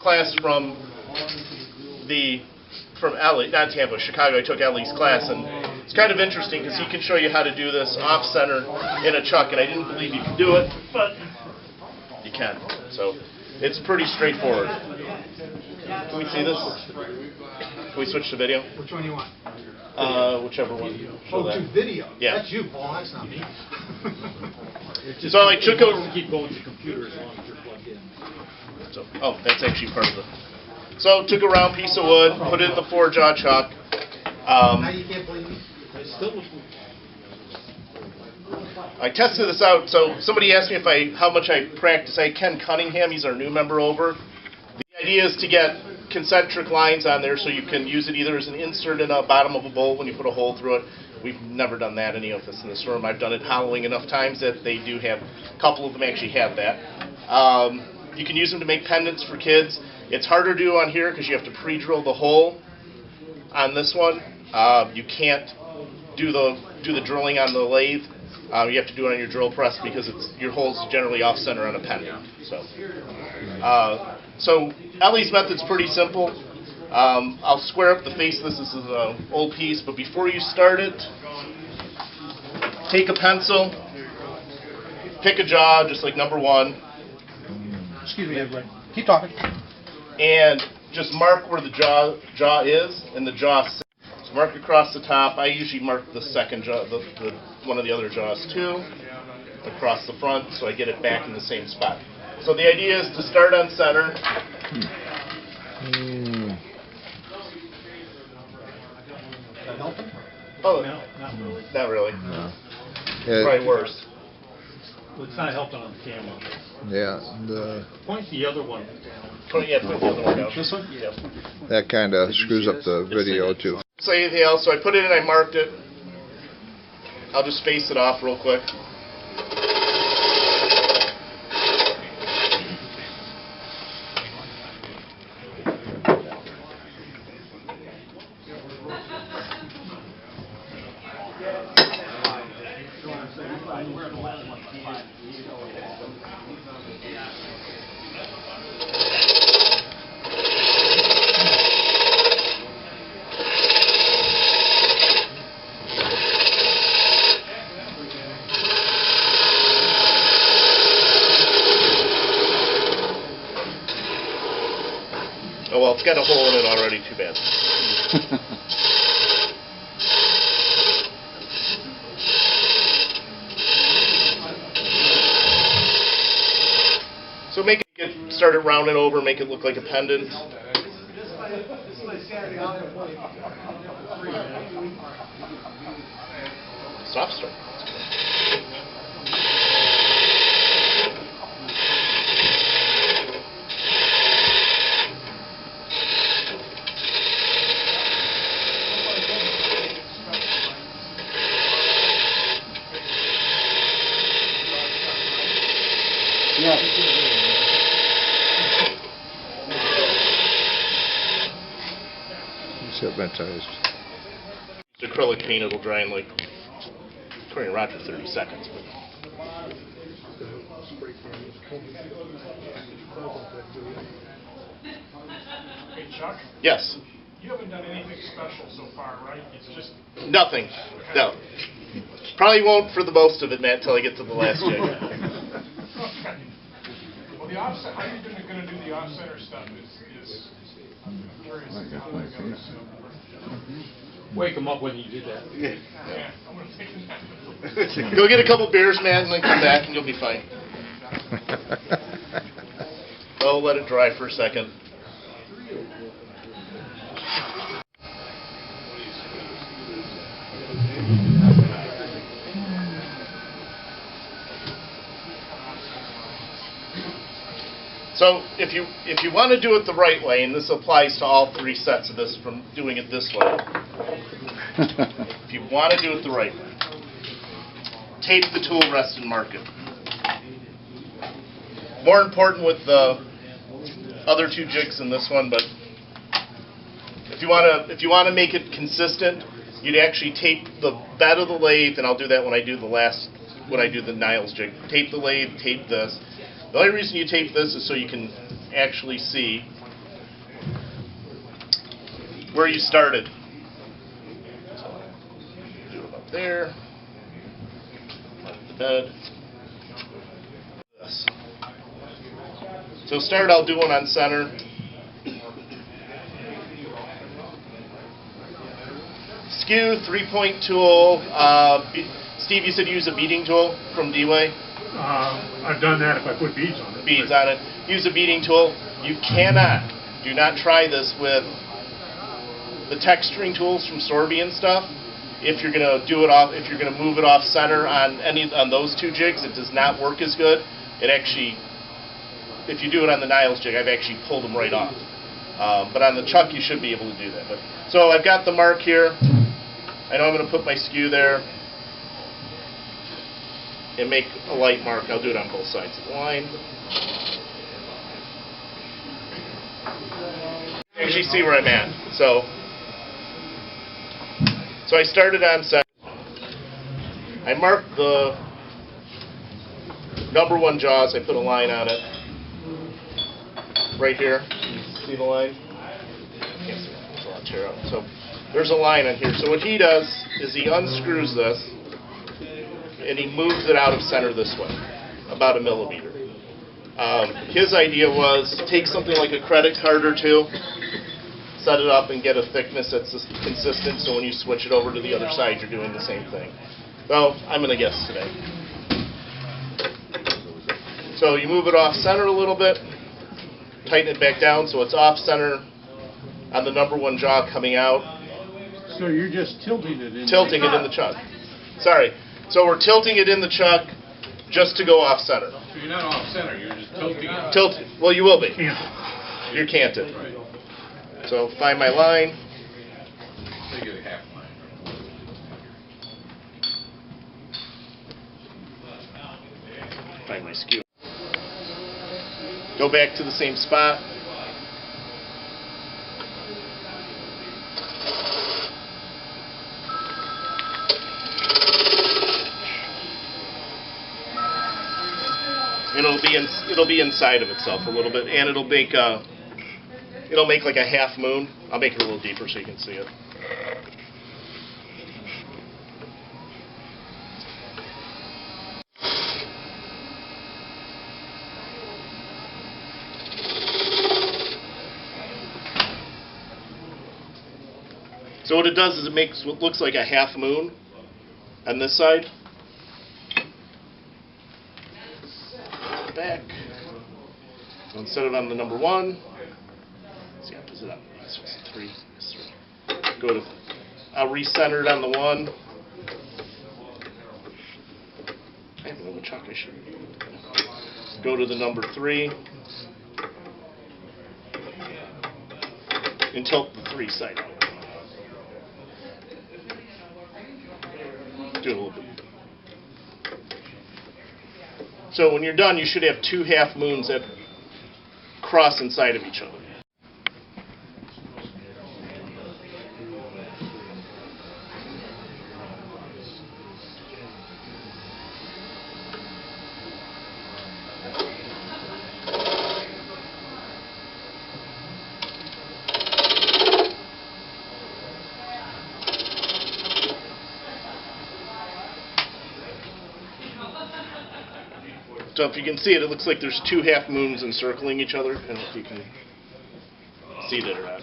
class from Ellie, not Tampa, Chicago. I took Ellie's class, and it's kind of interesting because he can show you how to do this off center in a chuck, and I didn't believe you could do it, but you can. So it's pretty straightforward. Can we see this? Can we switch to video? Which one do you want? Whichever one. To video. Yeah. That's you, Paul. That's not me. So I took a. Keep going to computer as long as you're plugged in. So, that's actually part of the. So took a round piece of wood, put it in the 4-jaw chuck. Now you can't believe me. I tested this out. So somebody asked me how much I practice. I had Ken Cunningham. He's our new member over. The idea is to get concentric lines on there so you can use it either as an insert in the bottom of a bowl when you put a hole through it. We've never done that, any of us in this room. I've done it hollowing enough times that they do have, a couple of them actually have that. You can use them to make pendants for kids. It's harder to do on here because you have to pre-drill the hole on this one. You can't do the drilling on the lathe. You have to do it on your drill press because your hole's generally off-center on a pendant. So Ellie's method's pretty simple. I'll square up the face. This is an old piece, but before you start it, take a pencil, pick a jaw, just like number 1. Excuse me, everybody. Keep talking. And just mark where the jaw is and the jaw sits. So mark across the top. I usually mark the second jaw, one of the other jaws too, across the front, so I get it back in the same spot. So the idea is to start on center. That helping? Oh, no, not really. Not really. No. Probably worse. Well, it's not helping on the camera. Yeah, Point the other one down. Yeah, put the other one down. This one? Yeah. that kind of screws up the video too. So anything else? So I put it in, I marked it. I'll just space it off real quick. Oh well, it's got a hole in it already, too bad. So start it rounding over, make it look like a pendant. Soft start. It's hypnotized. It's acrylic paint, it'll dry in like, according to Roger, 30 seconds. But. Hey Chuck? Yes. You haven't done anything special so far, right? It's just... Nothing. No. Probably won't for the most of it, Matt, until I get to the last jig. Okay. Well, the offset, how you're going to do the off-center stuff is curious. Wake them up when you do that. Yeah. Yeah, I'm going to take a nap. Go get a couple beers, man, and then come back, and you'll be fine. Oh, let it dry for a second. So if you want to do it the right way, and this applies to all 3 sets of this from doing it this way, if you want to do it the right way, tape the tool rest and mark it. More important with the other 2 jigs than this one, but if you want to make it consistent, you'd actually tape the bed of the lathe, and I'll do that when I do the Niles jig. Tape the lathe, tape this. The only reason you tape this is so you can actually see where you started. So, do it up there. Mark the bed. This. So start out doing on center. Skew, 3-point tool. Steve, you said use a beading tool from D-Way? I've done that if I put beads on it. Beads on it. Use a beading tool. You cannot, do not try this with the texturing tools from Sorby and stuff. If you're gonna do it off, if you're gonna move it off center on those two jigs, it does not work as good. It actually, if you do it on the Niles jig, I've actually pulled them right off. But on the chuck, you should be able to do that. So I've got the mark here. I know I'm going to put my skew there and make a light mark. I'll do it on both sides of the line. You actually see where I'm at. So I started on set. I marked the number 1 jaws. I put a line on it. Right here. You see the line? Can't see it. There's a lot of tear out. So there's a line on here. So what he does is he unscrews this and he moves it out of center this way, about 1 millimeter. His idea was take something like a credit card or two, set it up and get a thickness that's consistent so when you switch it over to the other side you're doing the same thing. Well, I'm going to guess today. So you move it off center a little bit. Tighten it back down so it's off center on the number 1 jaw coming out. So you're just tilting it in Tilting it in the chuck. Sorry. So we're tilting it in the chuck just to go off center. So you're not off center, you're just tilting it. Well, you will be. Yeah. You're canted. Right. So find my line. So you get a half line. Find my skew. Go back to the same spot. It'll be inside of itself a little bit, and it'll make like a half moon. I'll make it a little deeper so you can see it. So what it does is it makes what looks like a half moon on this side. Back. So instead of on the number 1, let's see, how does it up? This was 3. This 3. Go to, I'll recenter it on the 1. I have another chuck I should. Go to the number 3. And tilt the 3 side out. Do it a little bit. So when you're done, you should have 2 half moons that cross inside of each other. So if you can see it, it looks like there's 2 half moons encircling each other. I don't know if you can see that or not.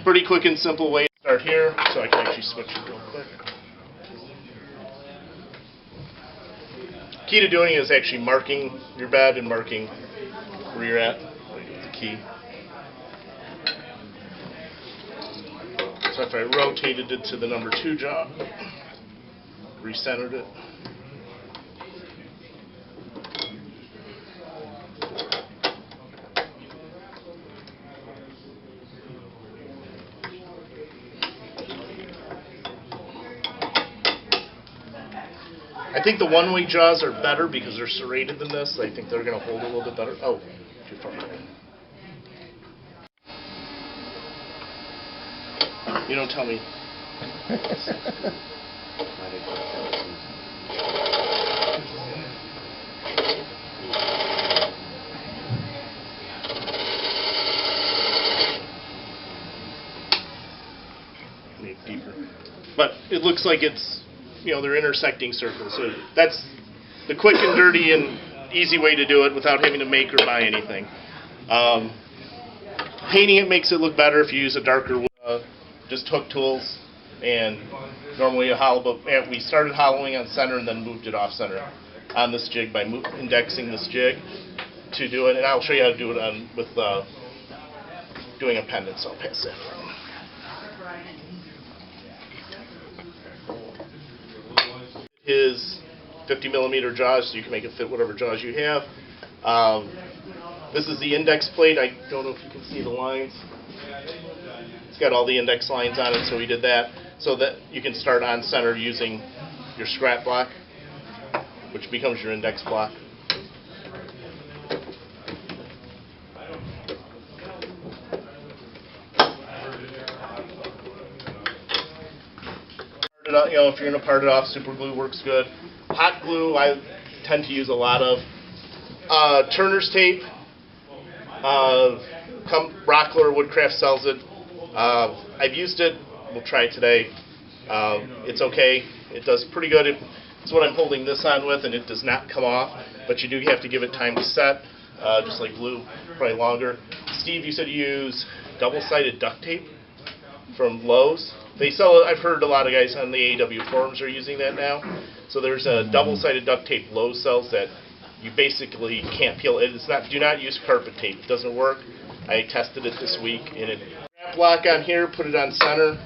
Pretty quick and simple way to start here, so I can actually switch it real quick. Key to doing it is actually marking your bed and marking where you're at. The key. So if I rotated it to the number 2 jaw, recentered it. I think the one-way jaws are better because they're serrated than this. I think they're going to hold a little bit better. Oh, too far. You don't tell me. it looks like it's, they're intersecting circles. So that's the quick and dirty and easy way to do it without having to make or buy anything. Painting it makes it look better if you use a darker wood. Just hook tools, and normally a hollow, but we started hollowing on center and then moved it off center on this jig by indexing this jig to do it. And I'll show you how to do it with doing a pendant, so I'll pass that. His 50 millimeter jaws, so you can make it fit whatever jaws you have. This is the index plate. I don't know if you can see the lines. It's got all the index lines on it, so we did that so that you can start on center using your scrap block, which becomes your index block. If you're going to part it off, super glue works good. Hot glue, I tend to use a lot of. Turner's tape, Rockler Woodcraft sells it. I've used it. We'll try it today. It's okay. It does pretty good. It's what I'm holding this on with, and it does not come off. But you do have to give it time to set, just like glue, probably longer. Steve, you said you use double-sided duct tape from Lowe's. They sell it. I've heard a lot of guys on the AEW forums are using that now. So there's a double-sided duct tape Lowe's sells that you basically can't peel it. It's not. Do not use carpet tape. It doesn't work. I tested it this week, and it strap lock on here. Put it on center.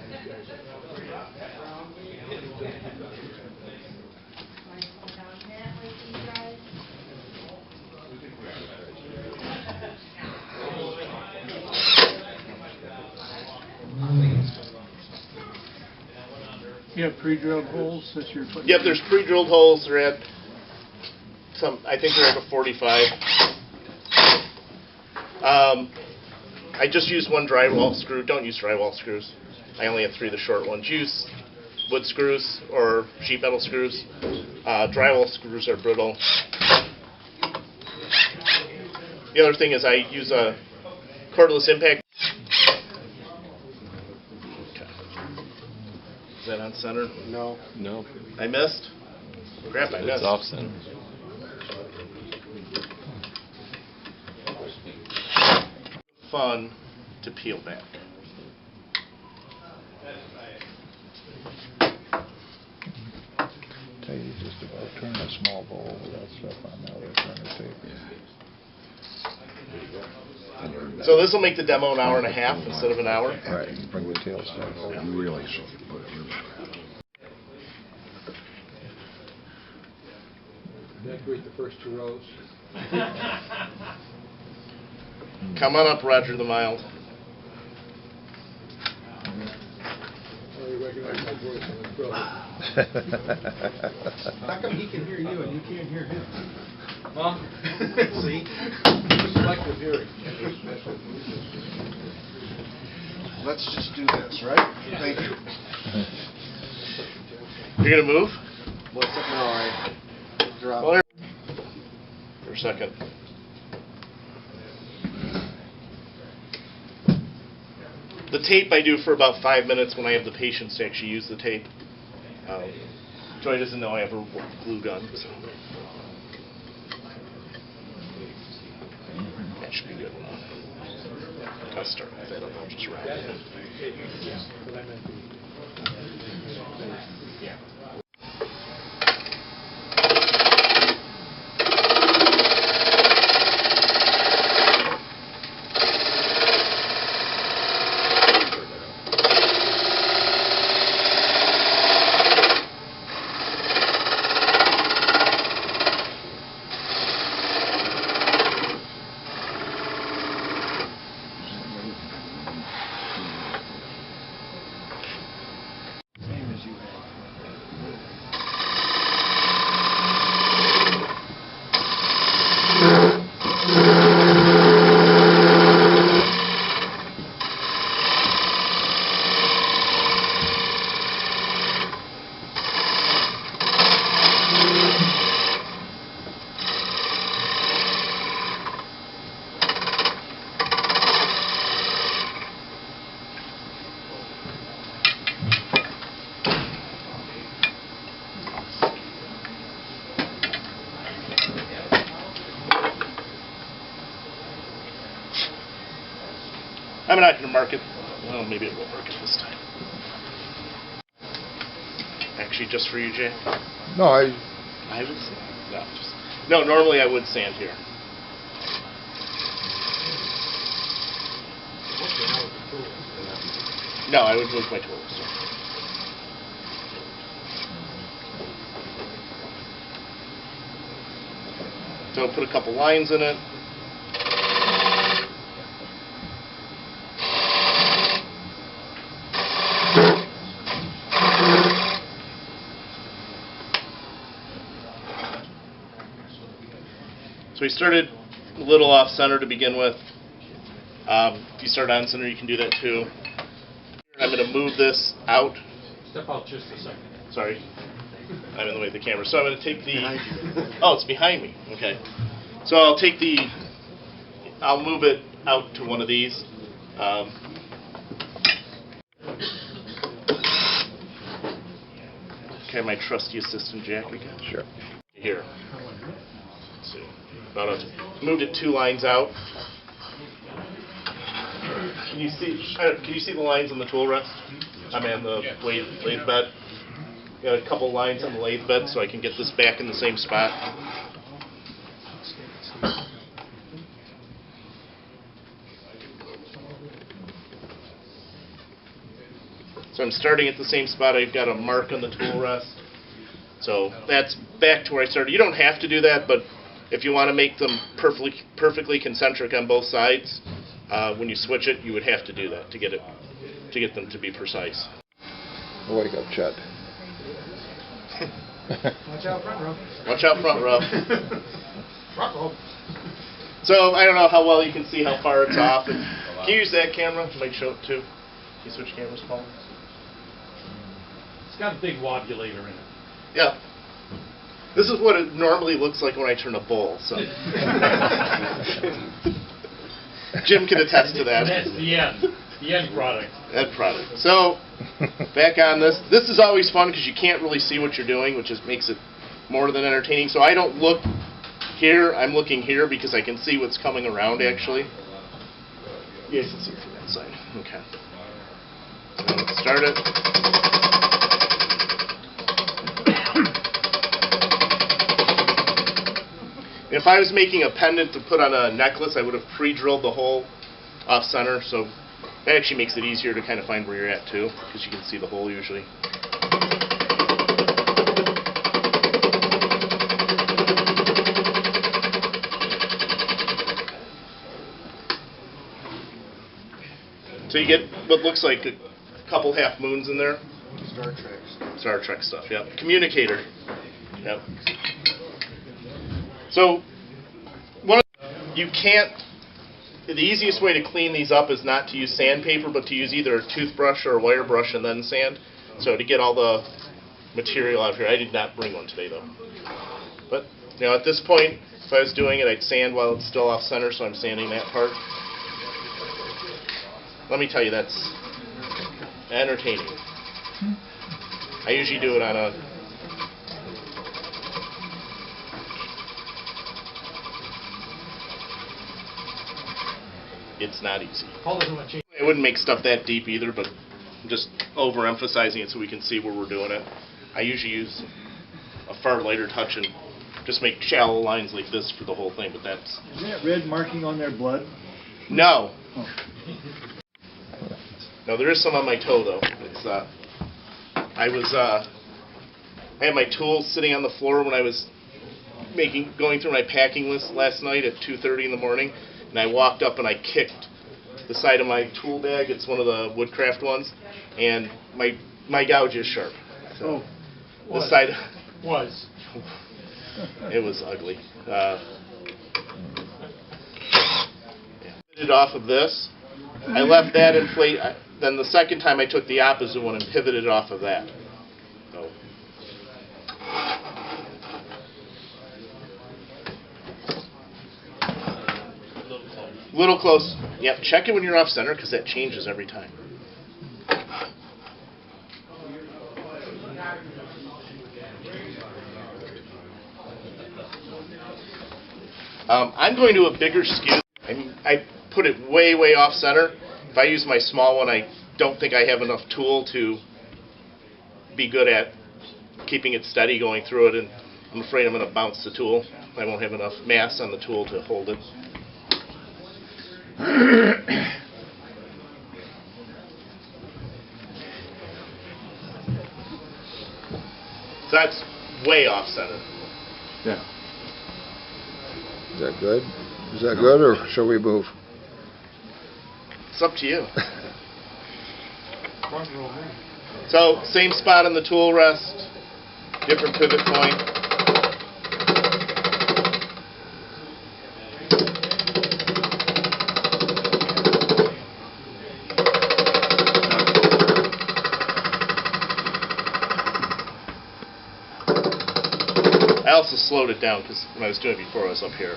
You have pre-drilled holes that you're putting? Yep, there's pre-drilled holes. They're at I think they're at a 45. I just used one drywall screw. Don't use drywall screws. I only have 3 of the short ones. Use wood screws or sheet metal screws. Drywall screws are brittle. The other thing is I use a cordless impact. Okay. Is that on center? No. No, I missed? Crap, I missed. it's off center. Fun to peel back. Tell you just about turn a small bowl with that stuff on the other turner tape. So this will make the demo an hour and a half instead of an hour. Right, bring the tail stuff over. Really should put it in. Decorate the first 2 rows. Come on up, Roger the Mild. How come he can hear you and you can't hear him? Huh? See? Selective hearing. Let's just do this, right? Thank you. You're gonna move? What's up? No, I drop. Well, for a second. The tape I do for about 5 minutes when I have the patience to actually use the tape. Joy doesn't know I have a glue gun, so that should be good enough. I'll start with that and I'll just wrap it. Yeah. I'm not going to mark it. Well, maybe it will mark it this time. Actually, just for you, Jay. No, I would sand. No, normally I would sand here. No, I would move my tools. So put a couple lines in it. So we started a little off center to begin with. If you start on center, you can do that too. I'm going to move this out. Step out just a second. Sorry, I'm in the way of the camera. So I'm going to take the. Oh, it's behind me. Okay. So I'll take the. I'll move it out to one of these. Okay, my trusty assistant Jack again. sure. Here. Let's see. Moved it 2 lines out. Can you see the lines on the tool rest? I mean the lathe bed. Got a couple lines on the lathe bed so I can get this back in the same spot. So I'm starting at the same spot. I've got a mark on the tool rest. So that's back to where I started. You don't have to do that, but if you want to make them perfectly concentric on both sides, when you switch it, you would have to do that to get them to be precise. Wake up, Chet. Watch out front row. Watch out front row. Front row. So I don't know how well you can see how far it's off. Can you use that camera? Might show it too. Can you switch cameras, Paul? It's got a big wobulator in it. Yeah. This is what it normally looks like when I turn a bull. So Jim can attest to that. That's the end product. That product. So back on this. This is always fun because you can't really see what you're doing, which just makes it more than entertaining. So I don't look here. I'm looking here because I can see what's coming around actually. You guys can see it from that side. Okay. So let's start it. If I was making a pendant to put on a necklace, I would have pre-drilled the hole off center, so that actually makes it easier to kind of find where you're at too, because you can see the hole usually. So you get what looks like a couple half moons in there. Star Trek stuff. Star Trek stuff, yep. Communicator. Yep. So, you can't, the easiest way to clean these up is not to use sandpaper, but to use either a toothbrush or a wire brush and then sand. So to get all the material out of here, I did not bring one today though. But, at this point, if I was doing it, I'd sand while it's still off center, so I'm sanding that part. Let me tell you, that's entertaining. I usually do it on a it's not easy. I wouldn't make stuff that deep either, but I'm just overemphasizing it so we can see where we're doing it. I usually use a far lighter touch and just make shallow lines like this for the whole thing, but that's... Is that red marking on their blood? No. Oh. No, there is some on my toe, though. It's, I had my tools sitting on the floor when I was going through my packing list last night at 2:30 in the morning, and I walked up and I kicked the side of my tool bag. It's one of the Woodcraft ones, and my gouge is sharp. So this side Was. it was ugly. Pivoted off of this. I left that in place. Then the second time I took the opposite one and pivoted off of that. So. Little close. Yep, check it when you're off center because that changes every time. I'm going to a bigger skew. I put it way off center If I use my small one, I don't think I have enough tool to be good at keeping it steady going through it, and I'm afraid I'm going to bounce the tool. I won't have enough mass on the tool to hold it. So that's way off center. Yeah. Is that good? Is that good, or shall we move? It's up to you. So same spot on the tool rest, different pivot point. I also slowed it down because when I was doing it before I was up here,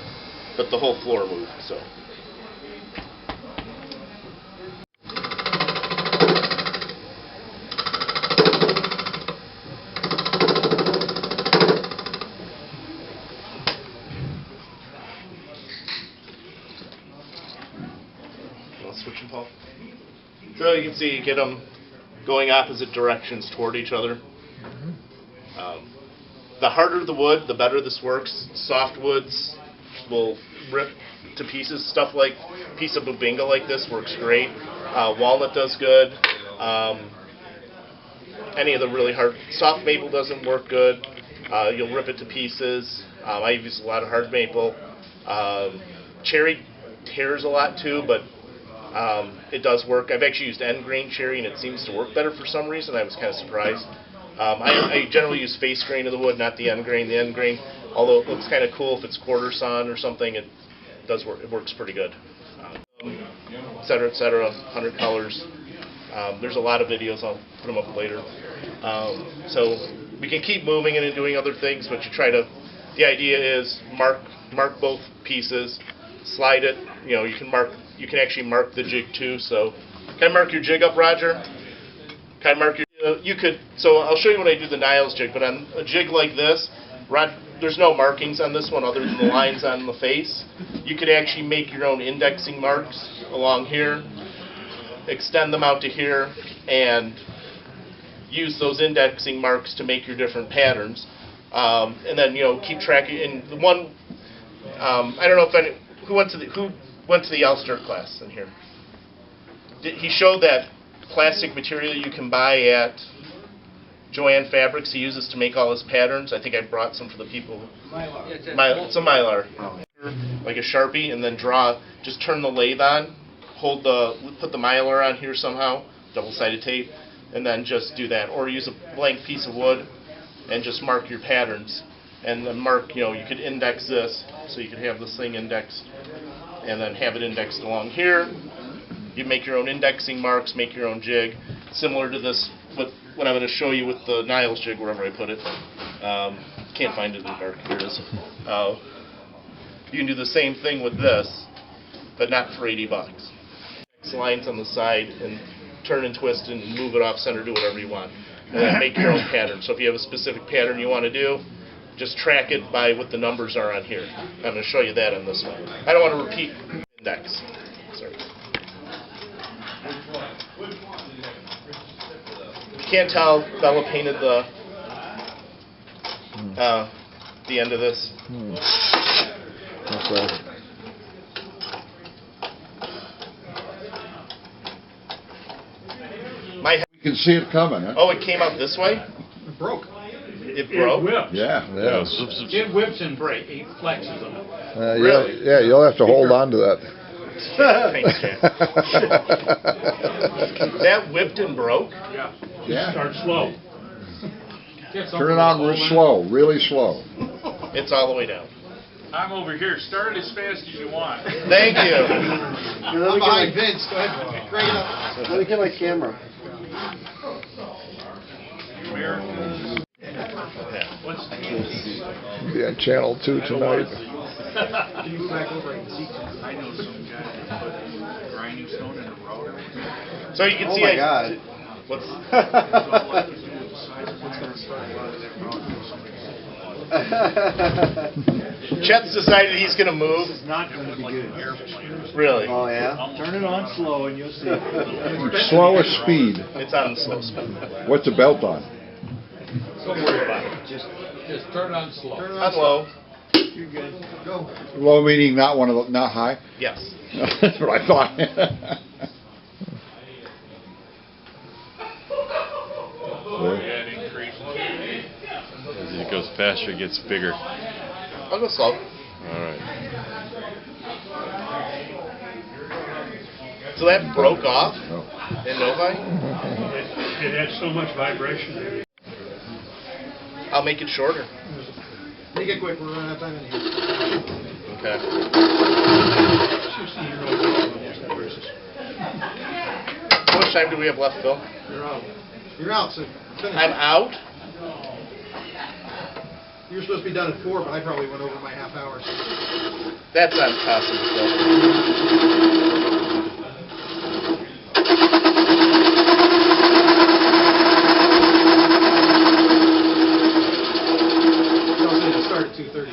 but the whole floor moved, so. Switch them, Paul. So you can see, you get them going opposite directions toward each other. The harder the wood, the better this works. Soft woods will rip to pieces. Stuff like a piece of bubinga like this works great. Walnut does good. Any of the really hard, soft maple doesn't work good. You'll rip it to pieces. I use a lot of hard maple. Cherry tears a lot too, but it does work. I've actually used end grain cherry, and it seems to work better for some reason. I was kind of surprised. I generally use face grain of the wood, not the end grain. The end grain, although it looks kind of cool if it's quarter sawn or something, it does work. It works pretty good. Et cetera, 100 colors. There's a lot of videos. I'll put them up later. So we can keep moving it and doing other things, but you try to. The idea is mark both pieces, slide it. You know, you can actually mark the jig too. So can I mark your jig up, Roger? Can I mark your? You could. So I'll show you when I do the Niles jig. But on a jig like this, there's no markings on this one other than the lines on the face. You could actually make your own indexing marks along here, extend them out to here, and use those indexing marks to make your different patterns. And then keep track. And the one, I don't know if who went to the Ulster class in here. He showed that plastic material you can buy at Joann Fabrics he uses to make all his patterns. I think I brought some for the people. It's a Mylar. Like a Sharpie, and then just turn the lathe on, put the Mylar on here somehow, double-sided tape, and then just do that. Or use a blank piece of wood and just mark your patterns. And then you could index this, so you could have this thing indexed, and then have it indexed along here. You make your own indexing marks, make your own jig, similar to this, what I'm going to show you with the Niles jig, wherever I put it. Can't find it in the dark. Here it is. You can do the same thing with this, but not for $80. Lines on the side, and turn and twist and move it off center, do whatever you want. And then make your own pattern. So if you have a specific pattern you want to do, just track it by what the numbers are on here. I'm going to show you that on this one. I don't want to repeat index. Sorry. You can't tell Bella painted the end of this. Okay. You can see it coming, huh? Oh, it came out this way? It broke. It broke? It whips. Yeah. It whips and it flexes them. Really? Yeah, you'll have to hold on to that. Thanks, Jack. That whipped and broke? Yeah. Yeah. Start slow. Turn it on real slow, really slow. It's all the way down. I'm over here. Start it as fast as you want. Thank you. I'm behind Vince. Go ahead. Crank it up. Let me get my camera. America's. Yeah. What's the Be on Channel 2 tonight. Can you go back over and see? I know some guy that put grinding stone in a router. So you can Oh see my God. What's Chet's decided he's going to move. It's not going to be good. Really? Oh, yeah? Turn it on slow and you'll see. Slowest speed. It's on slow spin. What's the belt on? Don't worry about it. Just turn it on slow. On low. You're good. Go. Low meaning not one of the, not high? Yes. That's what I thought. Yeah, it increases. As it goes faster, it gets bigger. I'll go slow. All right. So that broke off No. in Novi? It had so much vibration. I'll make it shorter. Make it quick, we're running out of time in here. Okay. How much time do we have left, Phil? You're out. You're out, so finish. I'm out? You were supposed to be done at 4, but I probably went over my half hour. That's not possible, Phil. Start at 2:30.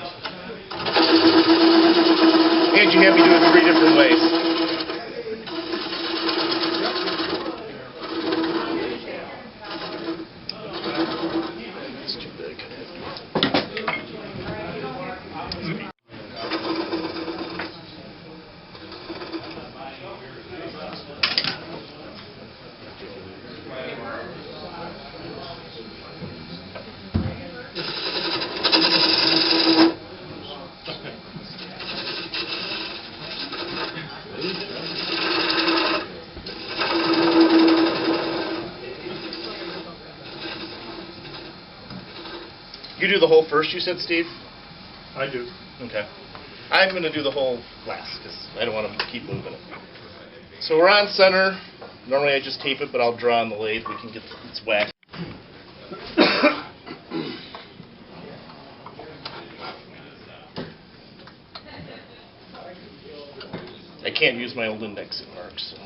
And you have me do it 3 different ways. It's too big. You do the whole first, you said, Steve? I do. Okay. I'm going to do the whole last because I don't want to keep moving it. So we're on center. Normally I just tape it, but I'll draw on the lathe. We can get its whack. I can't use my old indexing marks. So.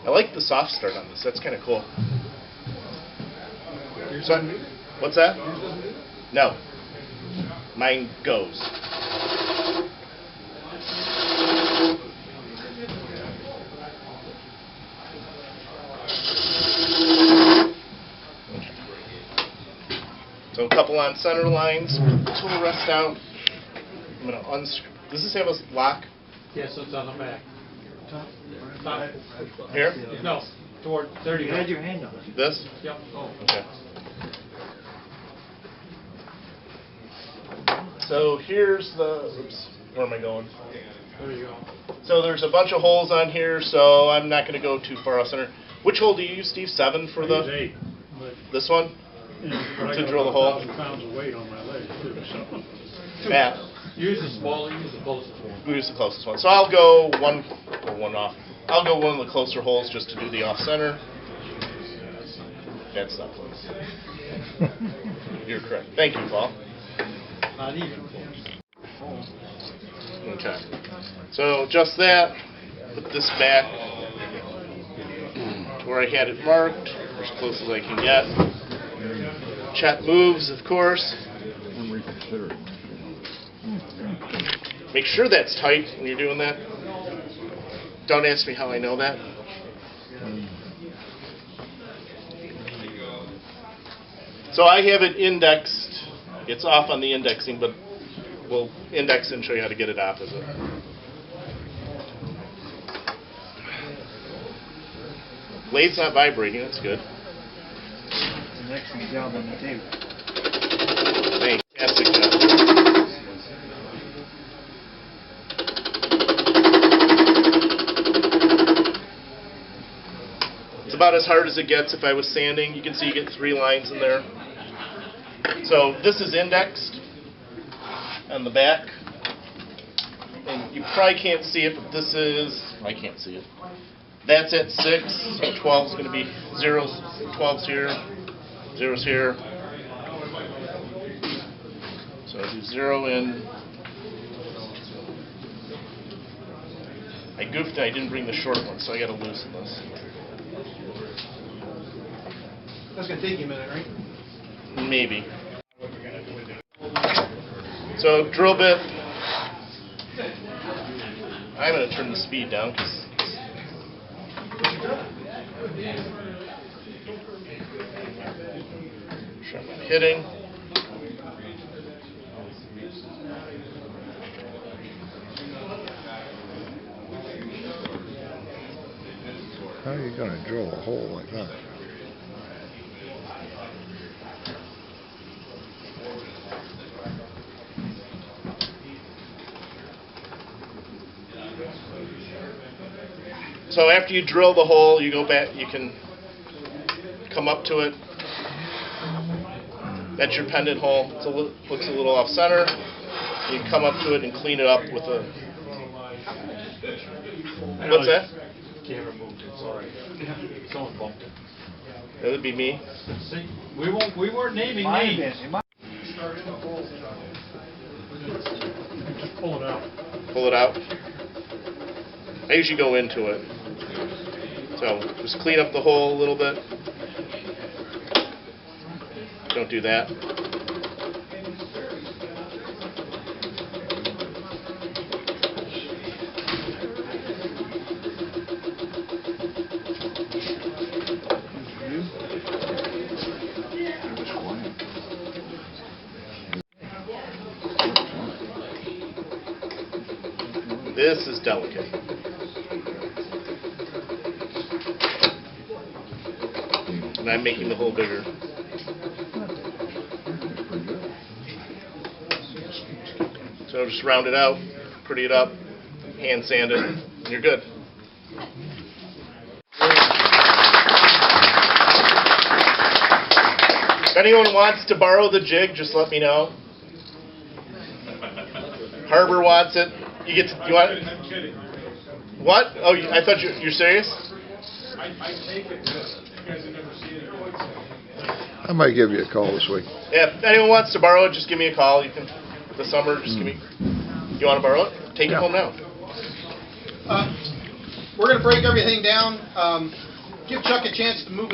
I like the soft start on this. That's kind of cool. So, what's that? No. Mine goes. So a couple on center lines. Tool rest out. I'm going to unscrew. Does this have a lock? Yes, it's on the back. Here? No, toward, there You had your hand on it. This? Yep. Okay. So here's the, oops, where am I going? There you go. So there's a bunch of holes on here, so I'm not going to go too far off center. Which hole do you use, Steve? 7 for I the, use 8, but, this one? but I To got drill the about hole? 1,000 pounds of weight on my leg too, so. Matt? Use the smaller, use the closest one. We use the closest one. So I'll go one off. I'll go one of the closer holes just to do the off center. That's not close. You're correct. Thank you, Paul. Not even close. Okay. So just that. Put this back to where I had it marked, as close as I can get. Chet moves, of course. I'm reconsidering. Make sure that's tight when you're doing that. Don't ask me how I know that. So I have it indexed. It's off on the indexing, but we'll index and show you how to get it opposite. Blade's not vibrating, that's good. An excellent job on the table. Fantastic job. It's about as hard as it gets if I was sanding. You can see you get 3 lines in there. So this is indexed on the back. And you probably can't see it, but this is, I can't see it. That's at 6, so 12 is going to be 0s, 12's here, 0's here. So I do 0 in. I goofed and I didn't bring the short one, so I gotta loosen this. That's gonna take you a minute, right? Maybe. So drill bit. I'm gonna turn the speed down because sure I'm not hitting. How are you gonna drill a hole like that? So after you drill the hole, you go back, you can come up to it. That's your pendant hole. It looks a little off center. You can come up to it and clean it up with a... What's that? Camera moved it, sorry. Someone bumped it. That would be me. See, we weren't naming Mine names. is. Just pull it out. Pull it out. I usually go into it. So just clean up the hole a little bit. Don't do that. This is delicate. And I'm making the hole bigger. So just round it out, pretty it up, hand sand it, and you're good. If anyone wants to borrow the jig, just let me know. Harbor wants it. You want it? I'm kidding. What? Oh, I thought you're serious? I take it, you guys have never seen it. I might give you a call this week. Yeah, if anyone wants to borrow it, just give me a call. You can, this summer, just give me. You want to borrow it? Take it home now. We're gonna break everything down. Give Chuck a chance to move it.